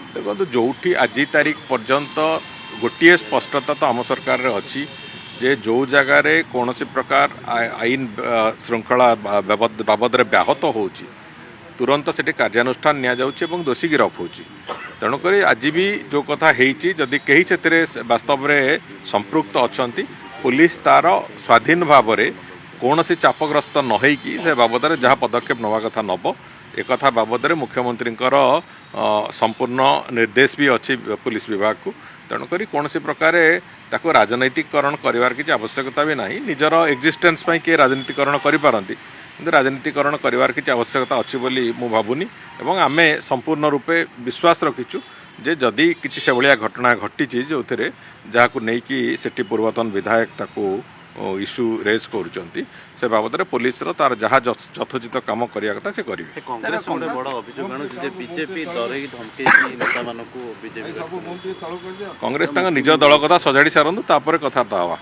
देखो जो आज तारीख पर्यंत गोटे स्पष्टता तो आम सरकार रे अच्छी जे जो जगार कौन प्रकार आईन श्रृंखला बाबद व्याहत होची तुरंत से कार्यानुष्ठान निया जाउछि एवं दोषी गिरफ होची। तेणुक आज भी जो कथा होती जदि कहीं से वास्तव में संपृक्त अच्छा पुलिस तार स्वाधीन भाव में कौन चापग्रस्त न होइकी से बाबद जहाँ पदक्षेप नवा कथा नब एक बाबद मुख्यमंत्री संपूर्ण निर्देश भी अच्छी पुलिस विभाग को। तेणुक कौन प्रकार ताको राजनैतिकरण करार किसी आवश्यकता भी नहीं निजर एक्जिस्टेंस किए राजनीतिकरण करिपारंती किंतु राजनीतिकरण करार किसी आवश्यकता अच्छी बोली मु भावुनी एवं आमे संपूर्ण रूपे विश्वास रखीचु जे जदि किसी से भाया घटना घटी जो थे जहाँ नहीं सेठी पूर्वतन विधायक ताको इश्यू रेज करुँच से बाबद पुलिस तार जहाँ यथोचित काम करने कथा से करेंगे। कांग्रेस गोटे बड़ अभियोग आणुछि जे बीजेपी डरे धमकेछि नेता मानकू बीजेपी कांग्रेस निज दल कथा सजाड़ी सारंतु तापर कथबार्ता हवा।